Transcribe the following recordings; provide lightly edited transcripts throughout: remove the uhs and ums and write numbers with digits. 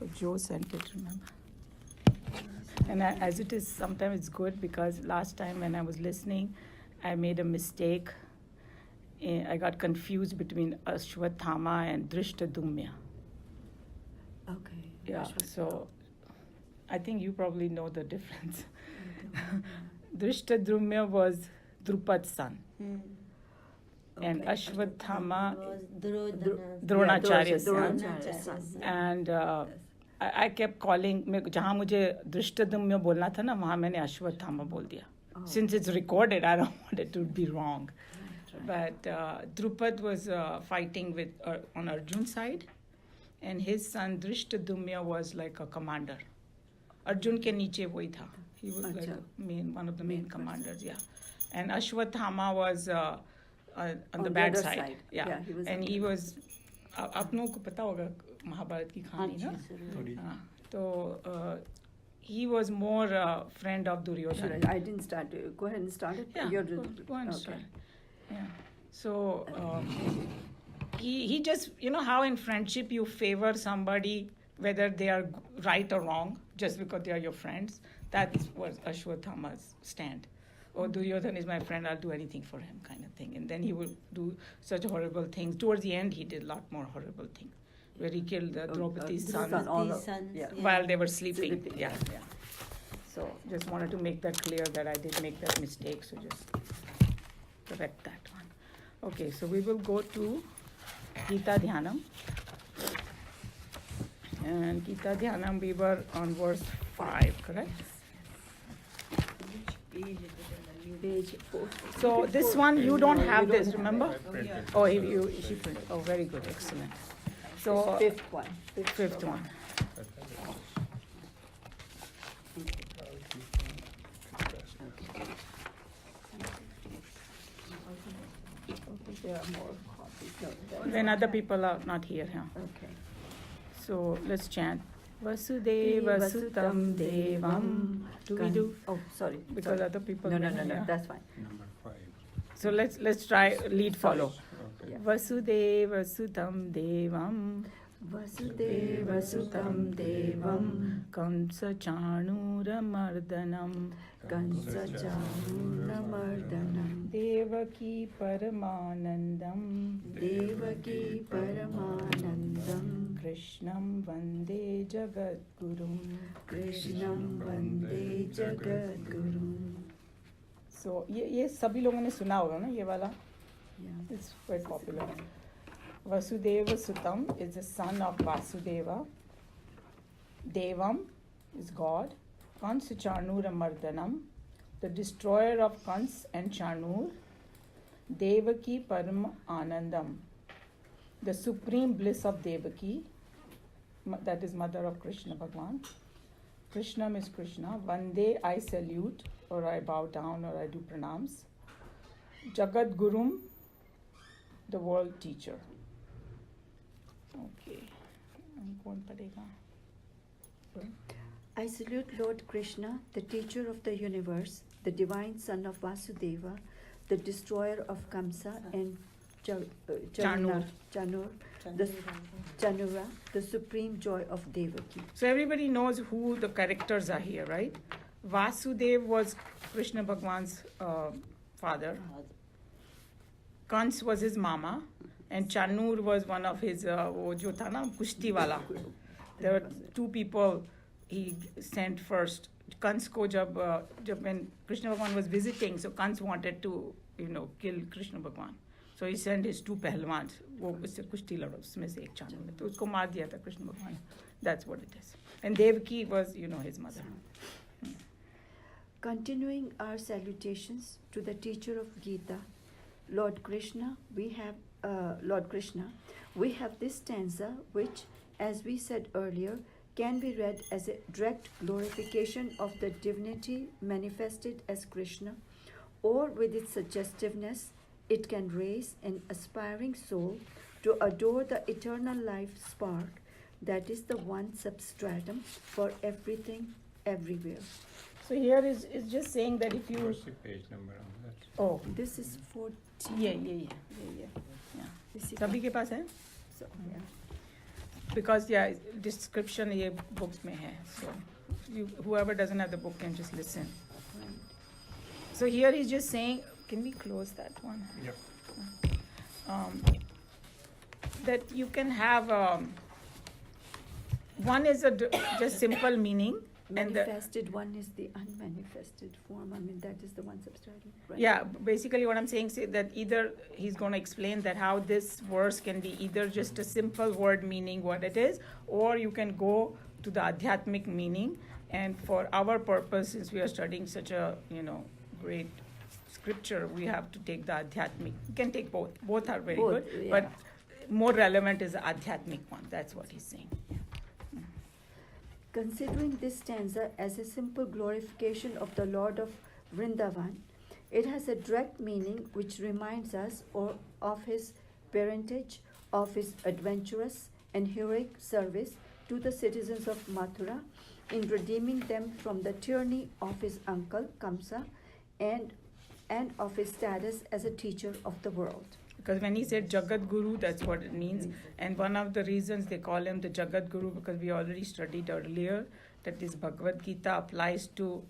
Joe sent it, remember? And as it is, sometimes it's good because last time when I was listening, I made a mistake. I got confused between Ashwatthama and Drishtadumya. Okay. Yeah, so I think you probably know the difference. Drishtadumya was Drupad's son. And Ashwatthama Dronacharya's son. And I kept calling, जहाँ मुझे दृष्टद्युम्न बोलना था ना वहाँ मैंने अश्वत्थामा बोल दिया. Since it's recorded, I don't want it to be wrong. But Drupad was fighting with on Arjun's side, and his son Drishtadumna was like a commander. Arjun ke niche वही था. He was like one of the main commanders, yeah. And Ashwatthama was on the bad side. Yeah. And he was, आप लोगों को पता होगा महाभारत की कहानी ना? तो he was more friend of Duryodhana. I didn't start. Go ahead and start it. Yeah, go ahead and start. Yeah. So he just, you know how in friendship you favor somebody whether they are right or wrong just because they are your friends. That was Ashwatthama's stand. Oh, Duryodhana is my friend, I'll do anything for him kind of thing. And then he would do such horrible things. Towards the end, he did a lot more horrible things, where he killed Draupadi's son while they were sleeping. Yeah. So just wanted to make that clear that I did make that mistake, so just correct that one. Okay, so we will go to Gita Dhyanam. And Gita Dhyanam, we were on verse 5, correct? Page 4. So this one, you don't have this, remember? Oh, she printed. Oh, very good, excellent. So Fifth one. Fifth one. There are more copies. When other people are not here, huh? Okay. So let's chant. Vasudeva Sutam Devam. Do we do? Oh, sorry. Because other people. No, that's fine. Number 5. So let's try lead follow. Okay. Vasudeva Sutam Devam. Vasudeva Sutam Devam. Kamsa Chanura Mardanam. Kansa Chanura Mardanam. Devaki Paramanandam. Devaki Paramanandam. Krishnam Vande Jagadgurum. Krishnam Vande Jagadgurum. So ये सभी लोगों ने सुना होगा ना ये वाला? Yeah. It's quite popular. Vasudeva Sutam is the son of Vasudeva. Devam is God. Kansa Chanura Mardanam, the destroyer of Kans and Chanur. Devaki Param Anandam, the supreme bliss of Devaki, that is mother of Krishna Bhagwan. Krishnam is Krishna. Vande, I salute, or I bow down, or I do pranams. Jagat Gurum, the world teacher. Okay. कौन पढ़ेगा? I salute Lord Krishna, the teacher of the universe, the divine son of Vasudeva, the destroyer of Kamsa and Chanura, the supreme joy of Devaki. So everybody knows who the characters are here, right? Vasudev was Krishna Bhagwan's father. Kans was his mama. And Chanur was one of his, wo jo tha na, kushti wala. There were two people he sent first. Kans ko jab when Krishna Bhagwan was visiting, so Kans wanted to, kill Krishna Bhagwan. So he sent his two pehlwans. वो उससे कुश्ती लड़ो, उसमें से एक चानू है. तो उसको मार दिया था कृष्ण भगवान. That's what it is. And Devaki was, his mother. Continuing our salutations to the teacher of Gita, Lord Krishna, we have this stanza which, as we said earlier, can be read as a direct glorification of the divinity manifested as Krishna, or with its suggestiveness, it can raise an aspiring soul to adore the eternal life spark that is the one substratum for everything, everywhere. So here is just saying that if you... What's the page number on that? Oh. This is 14. Yeah. सभी के पास है? So, yeah. because yeah, description ये books में है, so whoever doesn't have the book can just listen. So here he's just saying, can we close that one? Yep. That you can have one is just simple meaning, and Manifested one is the unmanifested form. I mean, that is the one substratum, right? yeah, basically what I'm saying is that either he's going to explain that how this verse can be either just a simple word meaning what it is, or you can go to the adhyatmic meaning. And for our purpose, since we are studying such a great scripture, we have to take the adhyatmic. You can take both. Both are very Both, good, yeah. but more relevant is the adhyatmic one. That's what he's saying. Considering this stanza as a simple glorification of the Lord of Vrindavan, it has a direct meaning which reminds us of his parentage, of his adventurous and heroic service to the citizens of Mathura in redeeming them from the tyranny of his uncle Kamsa and of his status as a teacher of the world. Because when he said Jagat Guru, that's what it means. And one of the reasons they call him the Jagat Guru, because we already studied earlier that this Bhagavad Gita applies to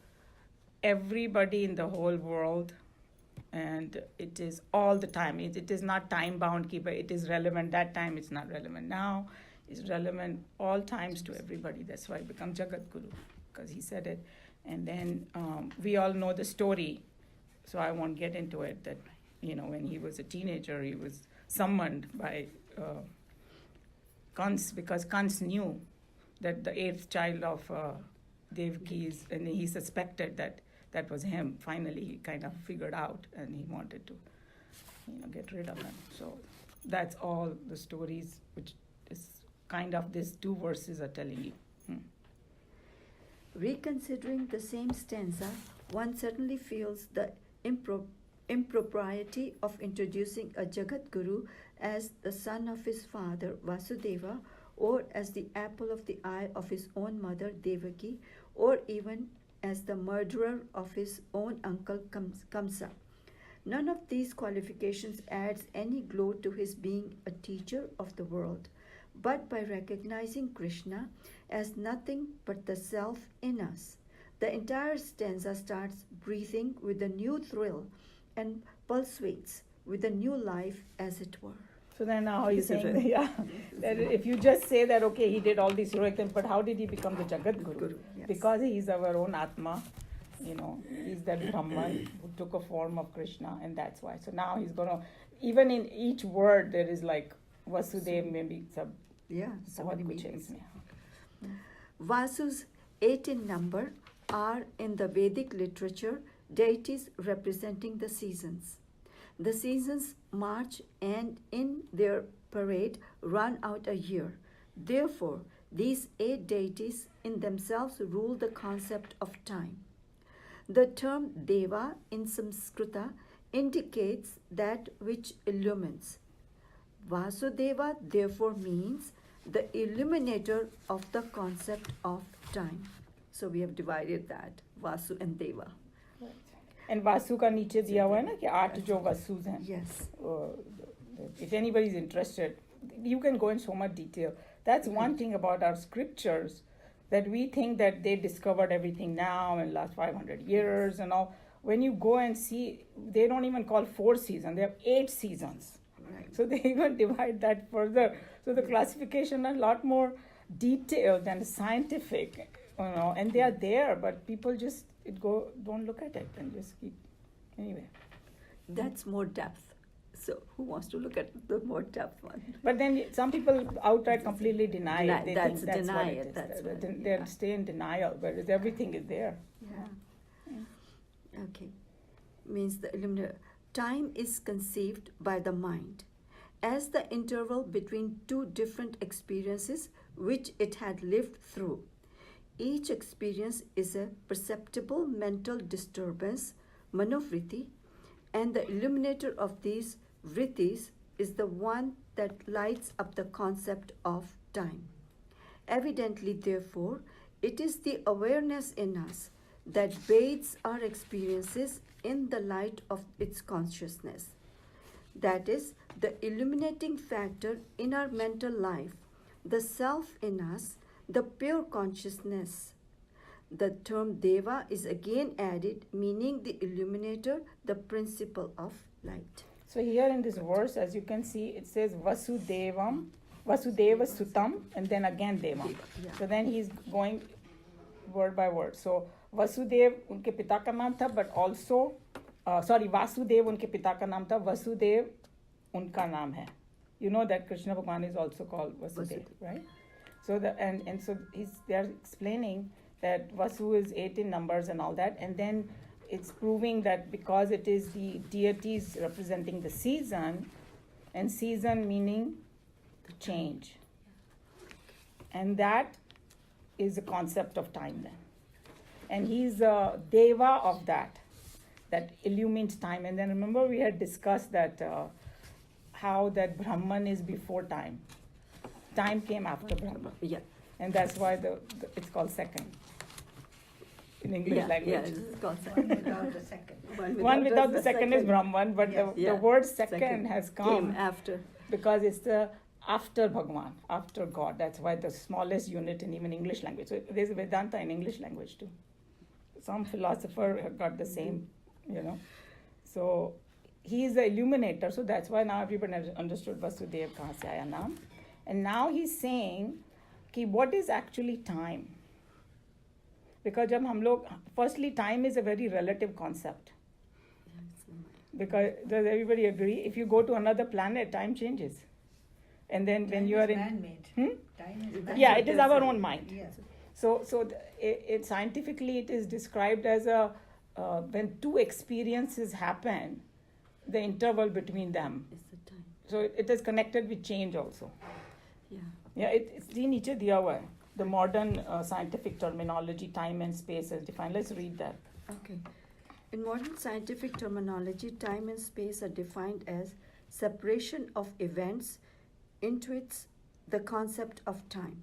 everybody in the whole world. And it is all the time. It is not time bound, it is relevant that time, it's not relevant now. It's relevant all times to everybody. That's why it becomes Jagat Guru, because he said it. And then we all know the story, so I won't get into it, that when he was a teenager, he was summoned by Kans, because Kans knew that the 8th child of Devaki and he suspected that was him. Finally, he kind of figured out, and he wanted to, get rid of him. So that's all the stories, which is kind of these two verses are telling you. Reconsidering the same stanza, one certainly feels the impropriety of introducing a Jagat Guru as the son of his father Vasudeva, or as the apple of the eye of his own mother Devaki, or even as the murderer of his own uncle Kamsa. None of these qualifications adds any glow to his being a teacher of the world, but by recognizing Krishna as nothing but the self in us, the entire stanza starts breathing with a new thrill and pulsates with a new life, as it were. So then now he's saying, Beautiful. that if you just say that, okay, he did all these heroic things, but how did he become the Jagat Guru? Yes. Because he's our own Atma, he's that Brahman who took a form of Krishna, and that's why. So now he's going to, even in each word, there is like Vasudev, maybe some. Yeah, so many बहुत कुछ है meanings. इसमें. Vasus, 8 in number, are in the Vedic literature deities representing the seasons. The seasons march and in their parade run out a year. Therefore, these 8 deities in themselves rule the concept of time. The term Deva in Sanskrita indicates that which illumines. Vasudeva therefore means the illuminator of the concept of time. So we have divided that, Vasu and Deva. And Vasu का नीचे दिया हुआ है ना कि 8 जो Vasus हैं. Yes. If anybody is interested, you can go in so much detail. That's one thing about our scriptures, that we think that they discovered everything now in the last 500 years and all. When you go and see, they don't even call 4 seasons, they have 8 seasons. Right. So they even divide that further. So the classification are a lot more detailed and scientific, and they are there, but people just don't look at it and just keep, anyway. That's more depth. So who wants to look at the more depth one? But then some people outright completely deny it. They That's think that's deny what it, it is. that's what- They yeah. stay in denial, whereas everything is there. Yeah. Okay. Means the illuminator. Time is conceived by the mind as the interval between 2 different experiences which it had lived through. Each experience is a perceptible mental disturbance, manovritti, and the illuminator of these vrittis is the one that lights up the concept of time. Evidently, therefore, it is the awareness in us that bathes our experiences in the light of its consciousness. That is, the illuminating factor in our mental life, the self in us, the pure consciousness. The term Deva is again added, meaning the illuminator, the principle of light. So here in this verse, as you can see, it says Vasudevam, Vasudeva Sutam, and then again Devam. Yeah. So then he's going word by word. So Vasudev उनके पिता का नाम था, but also Vasudev उनके पिता का नाम था, Vasudev उनका नाम है. You know that Krishna Bhagwan is also called Vasudev, right? So so they are explaining that Vasu is 8 in numbers and all that, and then it's proving that because it is the deities representing the season, and season meaning change, and that is a concept of time then, and he's a deva of that illumines time. And then remember we had discussed that how that Brahman is before time came after Brahman, Yeah. and that's why it's called second in English language. Yeah, this is called One without the second. One without the second is Brahman, but Yes. the word second has came come after. because it's the after Bhagwan, after God. That's why the smallest unit in even English language. So there's Vedanta in English language too. Some philosopher have got the same, So he is the illuminator. So that's why now everybody has understood Vasudev kahan se aaya naam. And now he's saying कि what is actually time? Because जब हम लोग, firstly, time is a very relative concept. Because does everybody agree? If you go to another planet, time changes. And then when you are in... man-made. Time is man-made. Yeah, it is our own mind. Yes. So scientifically it is described as when two experiences happen, the interval between them. Is the time. So it is connected with change also. Yeah. Yeah, it's the नीचे दिया हुआ है. The modern scientific terminology, time and space is defined. Let's read that. Okay. In modern scientific terminology, time and space are defined as separation of events into the concept of time.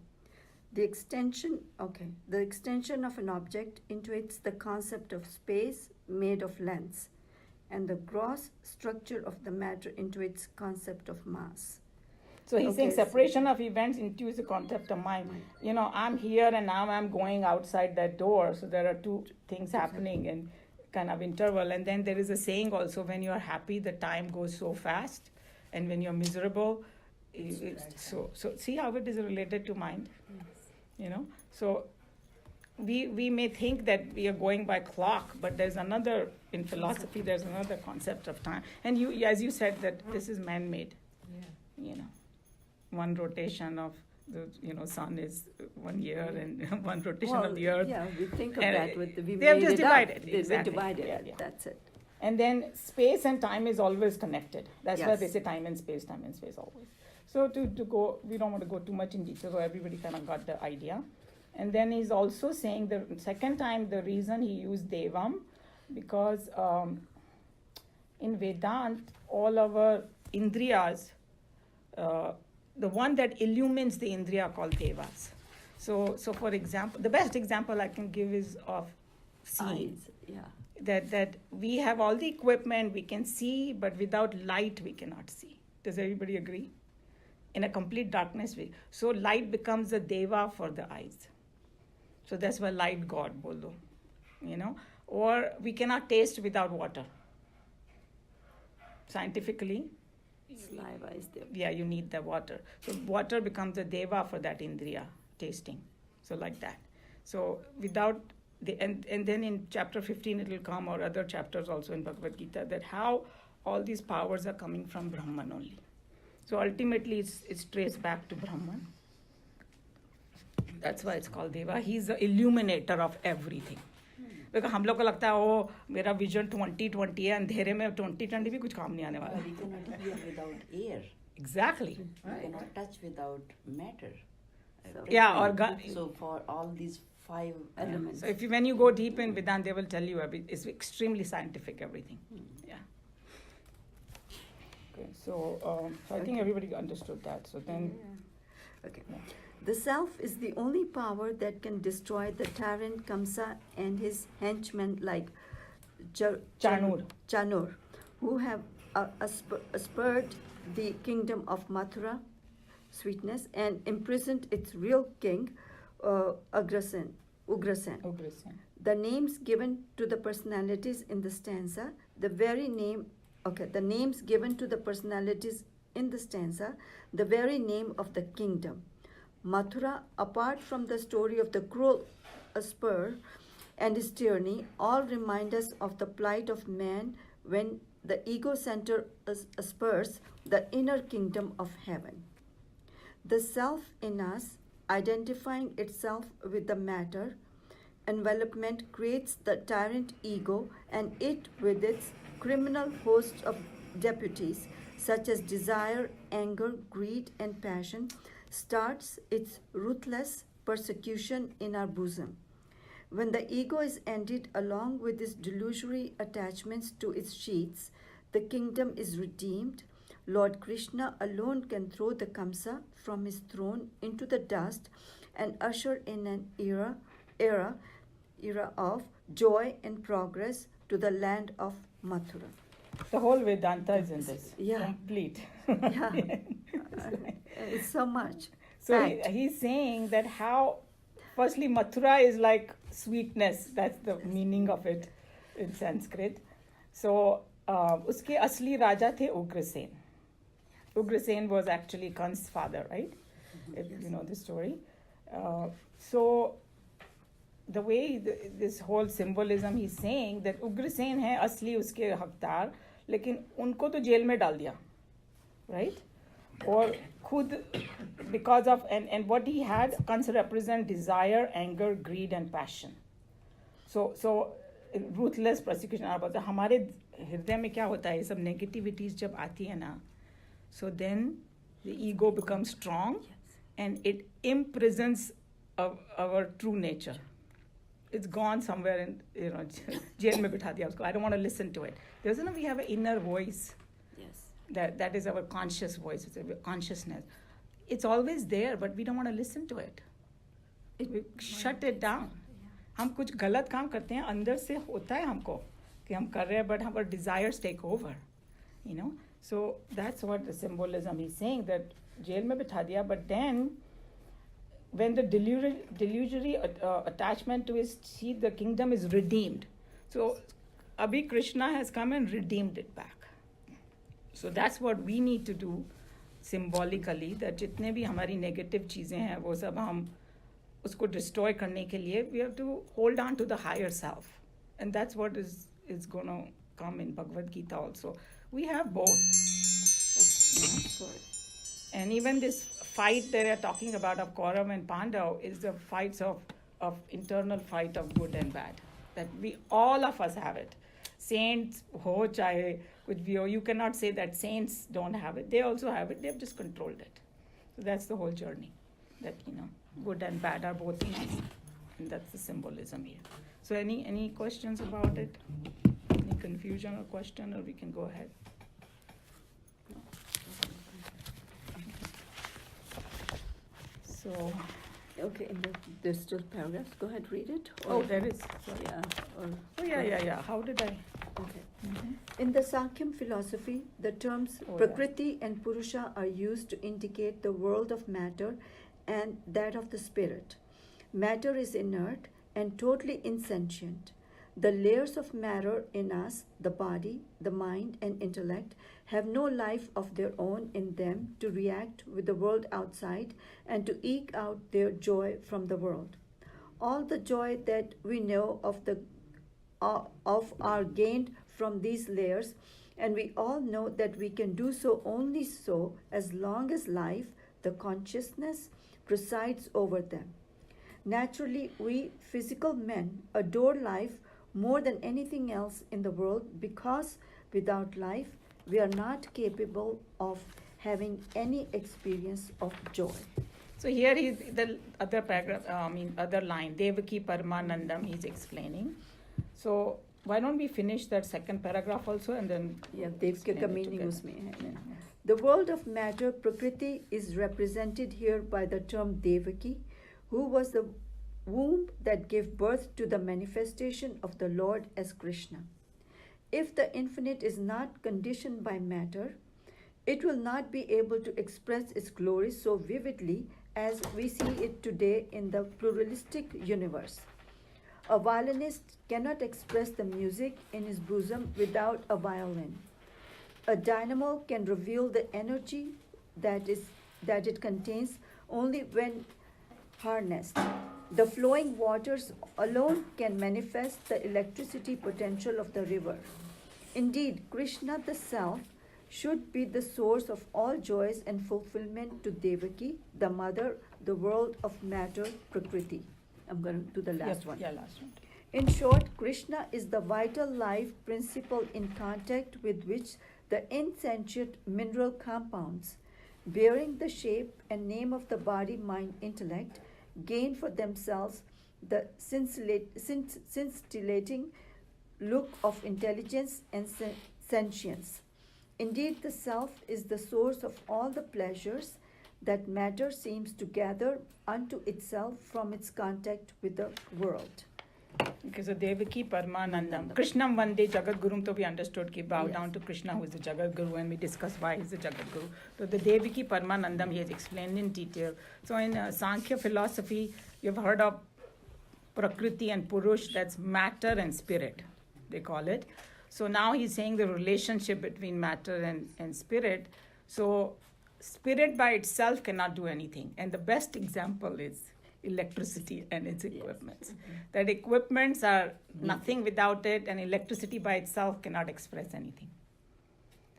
The extension of an object intuits the concept of space made of lengths, and the gross structure of the matter intuits concept of mass. So he's saying Okay, separation of events intuits the concept of mind. I'm here and now I'm going outside that door. So there are two things happening in kind of interval. And then there is a saying also, when you're happy, the time goes so fast. And when you're miserable, so see how it is related to mind? So we may think that we are going by clock, but there's another, in philosophy, there's another concept of time. And as you said, that this is man-made. Yeah. One rotation of the sun is 1 year, and one rotation of the earth. Yeah, we think of And that with we they have made just it divided, up. exactly. We divided Yeah, it. yeah. That's it. And then space and time is always connected. That's why Yes. they say time and space always. So to go, we don't want to go too much in detail, so everybody kind of got the idea. And then he's also saying the second time, the reason he used Devam, because in Vedant, all our Indriyas, the one that illumines the Indriya called Devas. So for example, the best example I can give is of seeing. Eyes, yeah. That we have all the equipment, we can see, but without light we cannot see. Does everybody agree? In a complete darkness way. So light becomes a deva for the eyes. So that's why light God bolo. Or we cannot taste without water. Scientifically, Saliva is there. yeah, you need the water. So water becomes a deva for that indriya, tasting. So like that. So without and then in chapter 15 it will come, or other chapters also in Bhagavad Gita, that how all these powers are coming from Brahman only. So ultimately it's traced back to Brahman. That's why it's called Deva. He's the illuminator of everything. Because हम लोग को लगता है ओ मेरा vision 2020 है, अंधेरे में 2020 भी कुछ काम नहीं आने वाला. We cannot hear without air. Exactly. We cannot touch without matter. Yeah, or So for all these 5 Elements. So when you go deep in Vedanta, they will tell you it's extremely scientific, everything. Yeah. Okay, so I think everybody understood that. So then, Okay. The self is the only power that can destroy the tyrant Kamsa and his henchmen like Chanur, who have spurred the kingdom of Mathura. sweetness, and imprisoned its real king, Ugrasen. Ugrasen. The names given to the personalities in the stanza, the names given to the personalities in the stanza, the very name of the kingdom. Mathura, apart from the story of the cruel Aspar and his tyranny, all remind us of the plight of man when the ego center aspires the inner kingdom of heaven. The self in us, identifying itself with the matter, envelopment creates the tyrant ego, and it, with its criminal host of deputies, such as desire, anger, greed, and passion, starts its ruthless persecution in our bosom. When the ego is ended along with its delusory attachments to its sheaths, the kingdom is redeemed. Lord Krishna alone can throw the Kamsa from his throne into the dust and usher in an era of joy and progress to the land of Mathura. The whole Vedanta is in this. Yeah. Complete. Yeah. It's so much. So Fact. he's saying that how, firstly, Mathura is like sweetness. That's the meaning of it in Sanskrit. So, uske asli raja the Ugrasen. Ugrasen was actually Kan's father, right? If you know the story. So, the way this whole symbolism, he's saying that Ugrasen hai asli uske haqdar, लेकिन उनको तो jail में डाल दिया, right? और खुद because of and what he had Kansa represent desire, anger, greed and passion. So ruthless persecution. हमारे हृदय में क्या होता है, ये सब negativities जब आती है ना, so then the ego becomes strong and it imprisons our true nature. It's gone somewhere in, jail में बिठा दिया उसको. I don't want to listen to it. We have an inner voice. Yes. That is our conscious voice, it's a consciousness. It's always there, but we don't want to listen to it. We shut it down. हम कुछ गलत काम करते हैं, अंदर से होता है हमको कि हम कर रहे हैं, but our desires take over, So that's what the symbolism he's saying, that jail में बिठा दिया, but then when the delusory attachment to his seed, the kingdom is redeemed. So Abhi Krishna has come and redeemed it back. So that's what we need to do symbolically, that जितने भी हमारी negative चीज़ें हैं वो सब हम उसको destroy करने के लिए we have to hold on to the higher self, and that's what is going to come in Bhagavad Gita also. We have both. And even this fight they are talking about of Kaurav and Pandav is the fights of internal fight of good and bad, that we all of us have it. Saints ho chahe kuch bhi ho, you cannot say that saints don't have it. They also have it. They have just controlled it. So that's the whole journey, that good and bad are both in us, and that's the symbolism here. So any questions about it? Any confusion or question, or we can go ahead? So, Okay, and there's still paragraphs. Go ahead, read it. oh, there is. Sorry. Yeah. Oh, yeah. How did I? Okay. In the Sankhya philosophy, the terms Prakriti and Purusha are used to indicate the world of matter and that of the spirit. Matter is inert and totally insentient. The layers of matter in us, the body, the mind, and intellect, have no life of their own in them to react with the world outside and to eke out their joy from the world. All the joy that we know of are gained from these layers, and we all know that we can do so only so as long as life, the consciousness, presides over them. Naturally, we physical men adore life more than anything else in the world, because without life we are not capable of having any experience of joy. So here is the other paragraph, other line, Devaki Paramanandam, he's explaining. So why don't we finish that second paragraph also, and then Devaki ka meaning usme hai. The world of matter, Prakriti, is represented here by the term Devaki, who was the womb that gave birth to the manifestation of the Lord as Krishna. If the infinite is not conditioned by matter, It will not be able to express its glory so vividly as we see it today in the pluralistic universe. A violinist cannot express the music in his bosom without a violin. A dynamo can reveal the energy that it contains only when harnessed. The flowing waters alone can manifest the electricity potential of the river. Indeed, Krishna the Self should be the source of all joys and fulfillment to Devaki, the mother, the world of matter, Prakriti. I'm going to do the last one. Yeah, last one. In short, Krishna is the vital life principle in contact with which the insentient mineral compounds, bearing the shape and name of the body, mind, intellect, gain for themselves the scintillating look of intelligence and sentience. Indeed, the self is the source of all the pleasures that matter seems to gather unto itself from its contact with the world. Okay, so Devaki Paramanandam. Krishnam Vande Jagat Gurum to be understood ki bow Yes. down to Krishna who is the Jagat Guru, and we discuss why he's the Jagat Guru. So the Devaki Paramanandam he has explained in detail. So in Sankhya philosophy, you've heard of Prakriti and Purush, that's matter and spirit, they call it. So now he's saying the relationship between matter and spirit. So spirit by itself cannot do anything. And the best example is electricity and its equipments. That equipments are nothing without it, and electricity by itself cannot express anything.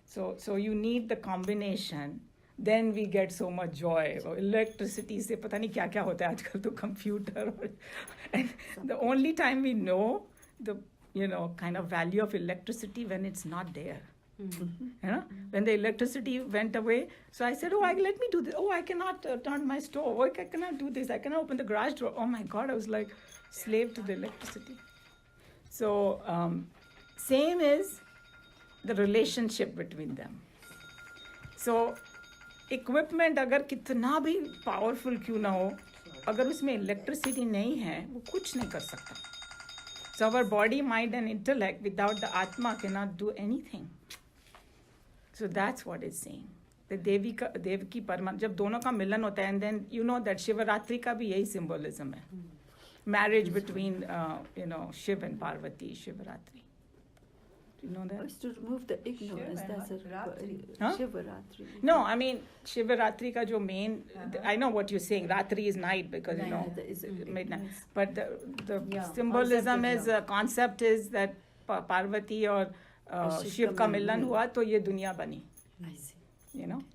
So you need the combination. Then we get so much joy. Electricity से पता नहीं क्या क्या होता है आजकल तो computer and the only time we know the kind of value of electricity when it's not there. When the electricity went away, so I said, let me do this. I cannot turn my stove. I cannot do this. I cannot open the garage door. Oh my God, I was like slave to the electricity. So same is the relationship between them. So equipment अगर कितना भी powerful क्यों ना हो, अगर उसमें electricity नहीं है, वो कुछ नहीं कर सकता. So our body, mind and intellect without the Atma cannot do anything. So that's what it's saying. The Devaki Paraman, जब दोनों का मिलन होता है, and then you know that Shivratri का भी यही symbolism है. Marriage between Shiv and Parvati, Shivaratri. Do you know that? It's to remove the ignorance. That's a Huh? Shivaratri. No, I mean Shivaratri ka jo main. I know what you're saying. Ratri is night because midnight. But the symbolism is concept is that Parvati or Shiv ka milan hua to ye dunya bani. I see.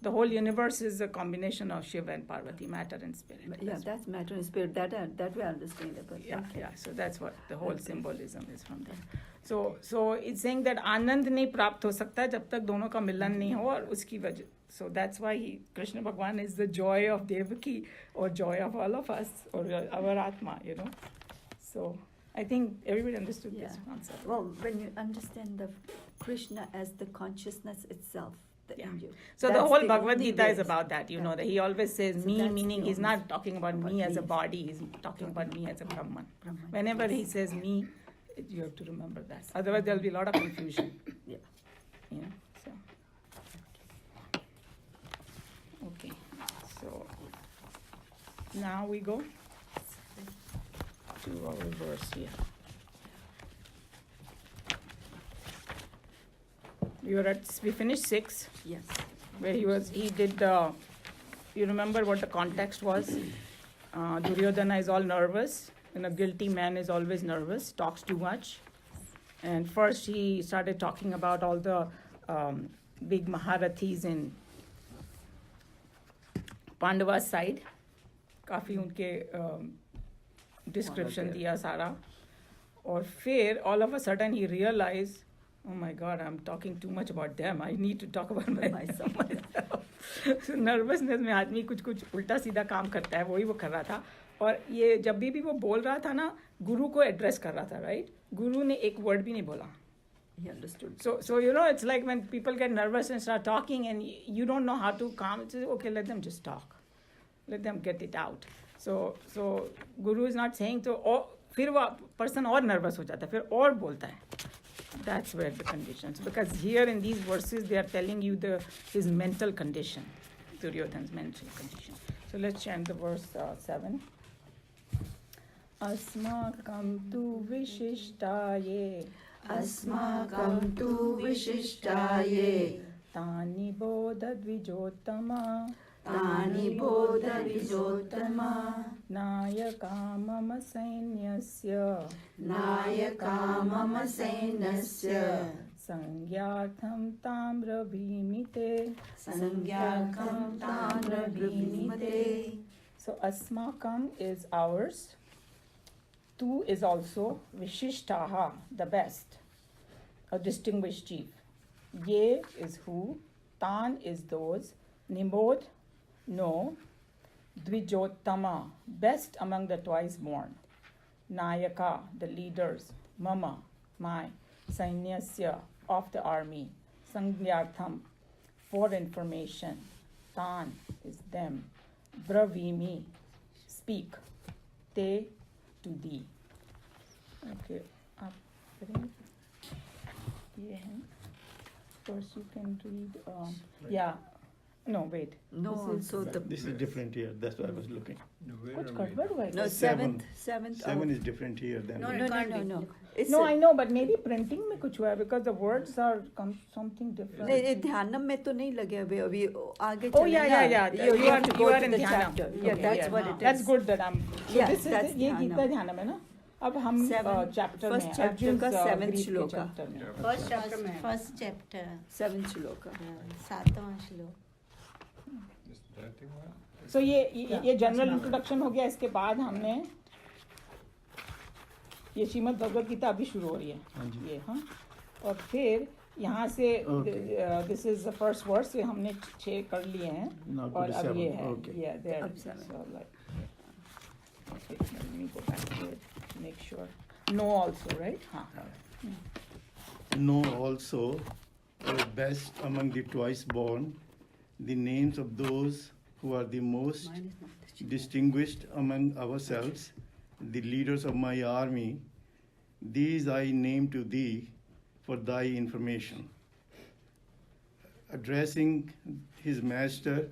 The whole universe is a combination of Shiva and Parvati, matter and spirit. That's matter and spirit. That we understand. Yeah. So that's what the whole symbolism is from there. So it's saying that आनंद नहीं प्राप्त हो सकता जब तक दोनों का मिलन नहीं हो और उसकी वजह. So that's why Krishna Bhagwan is the joy of Devaki or joy of all of us or our Atma, So I think everybody understood this concept. Well, when you understand the Krishna as the consciousness itself, So the whole Bhagavad Gita is about that, that he always says So me, that's meaning the he's only not talking about me as a body, he's talking about me as a Brahman. Whenever he says me, you have to remember that. Otherwise there'll be a lot of confusion. So. Okay, so now we go to our verse here. We finished 6. Yes. Where he did you remember what the context was? Duryodhana is all nervous, and a guilty man is always nervous, talks too much. And first he started talking about all the big Maharathis in Pandava's side. काफ़ी उनके description दिया सारा. और फिर all of a sudden he realized, oh my God, I'm talking too much about them. I need to talk about myself. So nervousness में आदमी कुछ उल्टा सीधा काम करता है, वही वो कर रहा था. और ये जब भी वो बोल रहा था ना, गुरु को एड्रेस कर रहा था, right? गुरु ने एक वर्ड भी नहीं बोला. He understood. So it's like when people get nervous and start talking and you don't know how to calm. It's okay, let them just talk. Let them get it out. So Guru is not saying तो फिर वो person और nervous हो जाता है, फिर और बोलता है. That's where the conditions. Because here in these verses, they are telling you his mental condition, Duryodhana's mental condition. So let's chant the verse 7. Asmakam tu vishishtaye. Asmakam tu vishishtaye. Tani bodha dvijottama. Tani bodha vijottama. Nayaka mama sainyasya. Nayaka mama sainasya. Sangyartham tamra bhimite. Sangyakam tamra bhimite. So asmakam is ours. Tu is also vishishtaha, the best, a distinguished chief. Ye is who. Tan is those. Nibodh, no. Dvijottama, best among the twice born. Nayaka, the leaders. Mama, my. Sainyasya, of the army. Sangyartham, for information. Tan is them. Bravimi, speak. Te, to thee. Okay, आप करें ये है. First you can read. Yeah. No, wait. No, so the This is different here. That's why I was looking. No, where Which are card? we? Where do I no go? seventh. Seven is different here than. No, No. It's No, a- I know, but maybe printing में कुछ हुआ है because the words are something different. नहीं, ध्यानम में तो नहीं लगे अभी आगे Oh चले yeah, ना. yeah. You You have to are go in to the Dhyanam. chapter. Yeah, Okay, that's what it is. That's good that I'm. So Yeah, this that's is ये Dhyanam. गीता ध्यानम है ना. अब हम Seven- chapter first में chapter Arjun's, का seventh Greek के shloka. chapter में. First chapter में. First chapter 7th shloka. 7वां श्लोक. Is that the one? So ये जनरल इंट्रोडक्शन हो गया. इसके बाद हमने ये श्रीमद् भगवद गीता अभी शुरू हो रही है. हाँ जी. ये हाँ. और फिर यहाँ से Okay. This is the first verse. ये हमने 6 कर लिए हैं. Now go और to अब ये seven. है. Okay. Yeah, there. अब seven. So like, okay, let me go back to it. Make sure. No, also, right? हाँ. Know also, O best among the twice born, the names of those who are the most distinguished among ourselves, the leaders of my army. These I name to thee for thy information. Addressing his master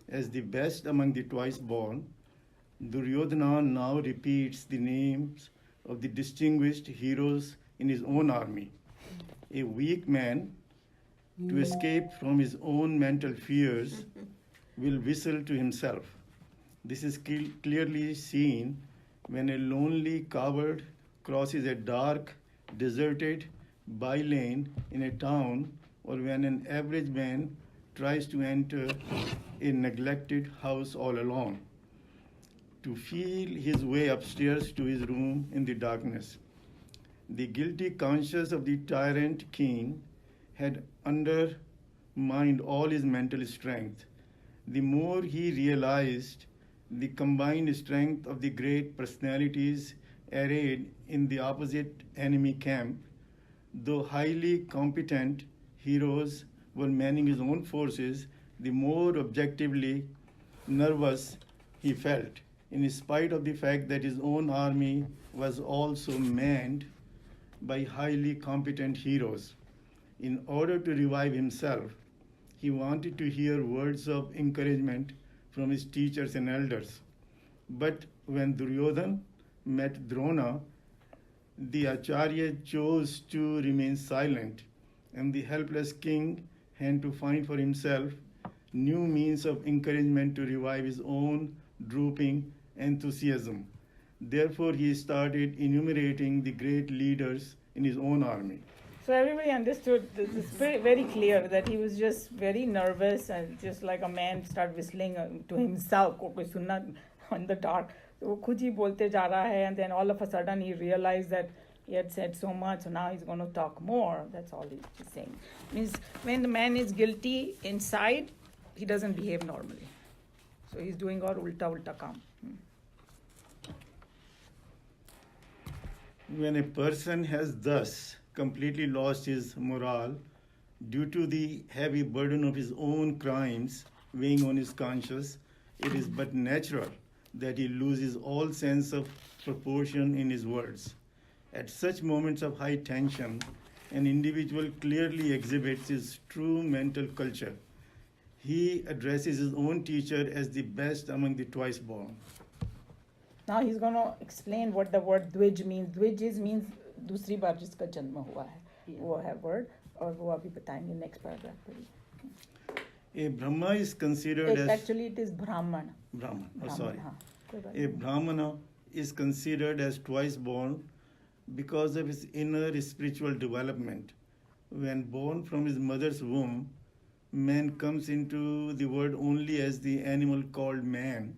as the best among the twice born, Duryodhana now repeats the names of the distinguished heroes in his own army. A weak man, to escape from his own mental fears, will whistle to himself. This is clearly seen when a lonely coward crosses a dark, deserted by-lane in a town, or when an average man tries to enter a neglected house all alone, to feel his way upstairs to his room in the darkness. The guilty conscience of the tyrant king had undermined all his mental strength. The more he realized the combined strength of the great personalities arrayed in the opposite enemy camp, though highly competent heroes were manning his own forces, the more objectively nervous he felt, in spite of the fact that his own army was also manned by highly competent heroes. In order to revive himself, he wanted to hear words of encouragement from his teachers and elders. But when Duryodhana met Drona, the Acharya chose to remain silent, and the helpless king had to find for himself new means of encouragement to revive his own drooping enthusiasm. Therefore, he started enumerating the great leaders in his own army. So everybody understood. This is very, very clear that he was just very nervous and just like a man start whistling to himself. कोई सुनना in the dark. So वो खुद ही बोलते जा रहा है, and then all of a sudden he realized that he had said so much, so now he's going to talk more. That's all he's saying. Means when the man is guilty inside, he doesn't behave normally. So he's doing all ulta kaam. When a person has thus completely lost his morale due to the heavy burden of his own crimes weighing on his conscience, it is but natural that he loses all sense of proportion in his words. At such moments of high tension, an individual clearly exhibits his true mental culture. He addresses his own teacher as the best among the twice born. Now he's going to explain what the word द्विज means. द्विज means दूसरी बार जिसका जन्म हुआ है, वो है word, और वो अभी बताएंगे next paragraph पे. A Brahma is considered as Actually it is Brahman. Brahman. Oh, Brahman, sorry. हाँ, कोई बात A नहीं. Brahmana is considered as twice born because of his inner spiritual development. When born from his mother's womb, man comes into the world only as the animal called man.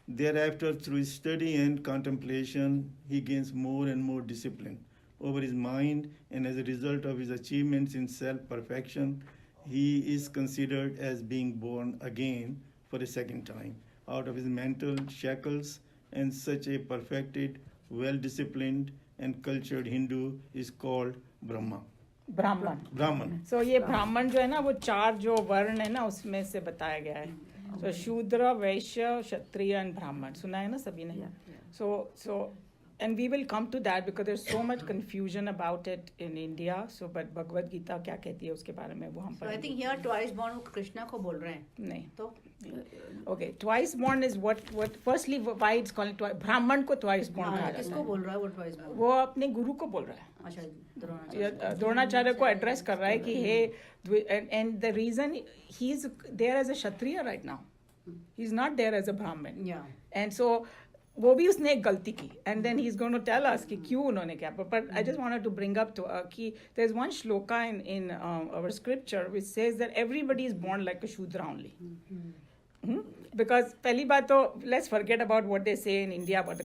Thereafter, through study and contemplation, he gains more and more discipline over his mind, and as a result of his achievements in self-perfection, he is considered as being born again for a second time out of his mental shackles, and such a perfected, well-disciplined and cultured Hindu is called Brahma. Brahman. Brahman. So ये ब्राह्मण जो है ना वो चार जो वर्ण है ना उसमें से बताया गया है. So शूद्र, वैश्य, क्षत्रिय and ब्राह्मण. सुना है ना सभी ने? So and we will come to that because there's so much confusion about it in India. So but Bhagavad Gita क्या कहती है उसके बारे में वो हम So I पढ़ेंगे. think here twice born वो कृष्णा को बोल रहे हैं. नहीं. तो Okay, twice born is what firstly why it's called twice. ब्राह्मण को twice born कहा हाँ, जाता किसको है. बोल रहा है वो twice born? वो अपने गुरु को बोल रहा है. अच्छा द्रोणाचार्य. द्रोणाचार्य को एड्रेस कर रहा है कि हे and the reason he's there as a kshatriya right now, he's not there as a brahmin, Yeah. and so वो भी उसने एक गलती की, and then he's going to tell us कि क्यों उन्होंने क्या. But I just wanted to bring up to कि there's one shloka in our scripture which says that everybody is born like a shudra only. Because पहली बात तो let's forget about what they say in India about the